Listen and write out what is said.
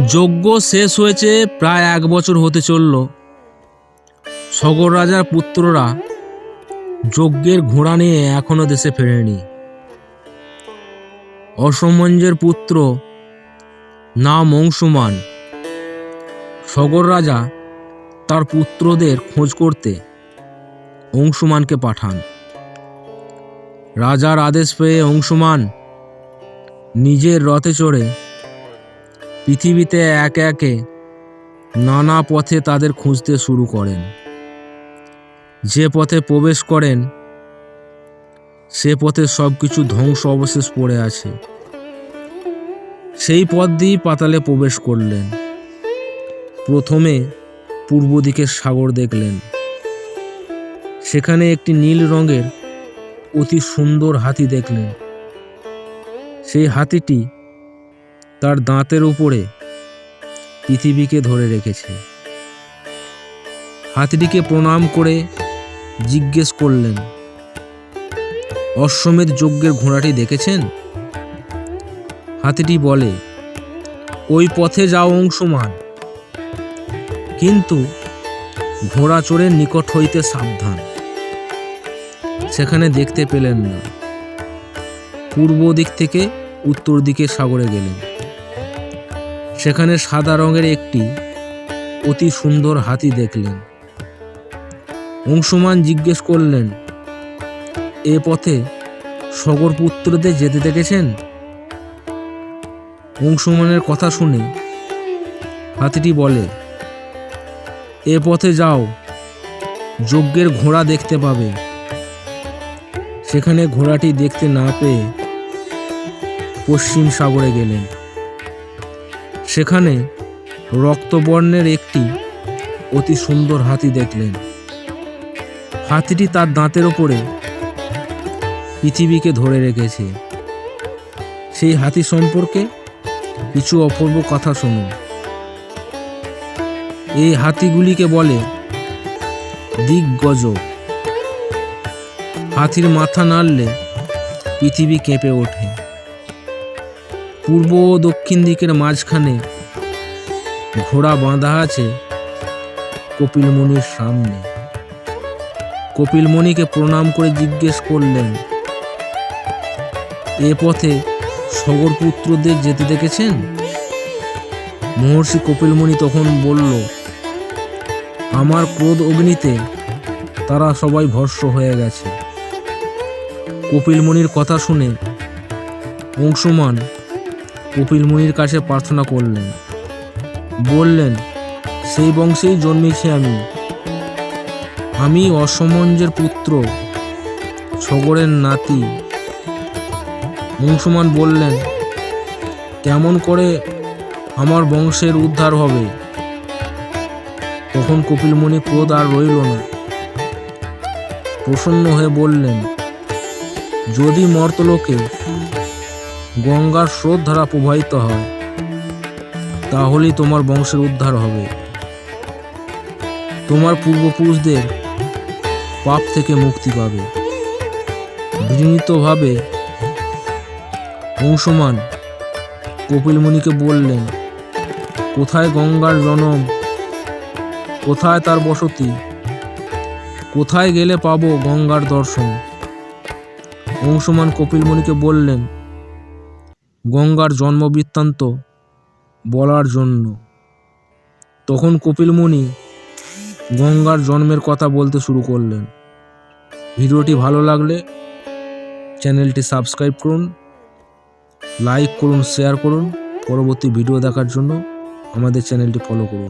যজ্ঞ শেষ হয়েছে প্রায় 1 বছর হতে চলল। সগর রাজার পুত্ররা যজ্ঞের ঘোড়া নিয়ে এখনো দেশে ফেরেনি। অসমঞ্জের পুত্র নাম অংশুমান। সগর রাজা তার পুত্রদের খোঁজ করতে অংশুমানকে পাঠান। রাজার আদেশ পেয়ে অংশুমান নিজের রথে চড়ে পৃথিবীতে একে একে নানা পথে তাদের খুঁজতে শুরু করেন। যে পথে প্রবেশ করেন সে পথে সব কিছু ধ্বংস অবশেষ পড়ে আছে। সেই পথ দিয়েই পাতালে প্রবেশ করলেন। প্রথমে পূর্ব দিকের সাগর দেখলেন। সেখানে একটি নীল রঙের অতি সুন্দর হাতি দেখলেন। সেই হাতিটি তার দাঁতের উপরে পৃথিবীকে ধরে রেখেছে। হাতিটিকে প্রণাম করে জিজ্ঞেস করলেন, অশ্বমেধ যজ্ঞের ঘোড়াটি দেখেছেন? হাতিটি বলে, ওই পথে যাও অংশুমান, কিন্তু ঘোড়া চড়ের নিকট হইতে সাবধান। সেখানে দেখতে পেলেন না। পূর্ব দিক থেকে উত্তর দিকে সাগরে গেলেন। সেখানে সাদা রঙের একটি অতি সুন্দর হাতি দেখলেন। অংশুমান জিজ্ঞেস করলেন, এ পথে সগর পুত্রদের যেতে দেখেছেন? অংশুমানের কথা শুনে হাতিটি বলে, এ পথে যাও, যজ্ঞের ঘোড়া দেখতে পাবে। সেখানে ঘোড়াটি দেখতে না পেয়ে পশ্চিম সাগরে গেলেন। সেখানে রক্তবর্ণের একটি অতি সুন্দর হাতি দেখলেন। হাতিটি তার দাঁতের ওপরে পৃথিবীকে ধরে রেখেছে। সেই হাতি সম্পর্কে কিছু অপূর্ব কথা শুনুন। এই হাতিগুলিকে বলে দিগ্গজ। হাতির মাথা নাড়লে পৃথিবী কেঁপে ওঠে। পূর্ব ও দক্ষিণ দিকের মাঝখানে ঘোড়া বাঁধা আছে কপিলমুনির সামনে। কপিলমুনিকে প্রণাম করে জিজ্ঞেস করলেন, এ পথে সগর পুত্রদের যেতে দেখেছেন? মহর্ষি কপিলমুনি তখন বলল, আমার ক্রোধ অগ্নিতে তারা সবাই ভস্ম হয়ে গেছে। কপিলমুনির কথা শুনে অংশুমান কপিলমুনির কাছে প্রার্থনা করলেন। বললেন, সেই বংশেই জন্মেছি আমি অসমঞ্জের পুত্র, সগরের নাতি। অংশুমান বললেন, কেমন করে আমার বংশের উদ্ধার হবে? তখন কপিলমুনি ক্রোধ আর রইল না। প্রসন্ন হয়ে বললেন, যদি মর্তলোকে গঙ্গার স্রোত ধারা প্রবাহিত হয় তাহলেই তোমার বংশের উদ্ধার হবে। তোমার পূর্বপুরুষদের পাপ থেকে মুক্তি পাবে। বিনীতভাবে অংশুমান কপিলমুনিকে বললেন, কোথায় গঙ্গার জনম, কোথায় তার বসতি, কোথায় গেলে পাবো গঙ্গার দর্শন? অংশুমান কপিলমুনিকে বললেন, গঙ্গার জন্ম বৃত্তান্ত বলার জন্য। তখন কপিলমুনি গঙ্গার জন্মের কথা বলতে শুরু করলেন। ভিডিওটি ভালো লাগলে চ্যানেলটি সাবস্ক্রাইব করুন, লাইক করুন, শেয়ার করুন। পরবর্তী ভিডিও দেখার জন্য আমাদের চ্যানেলটি ফলো করুন।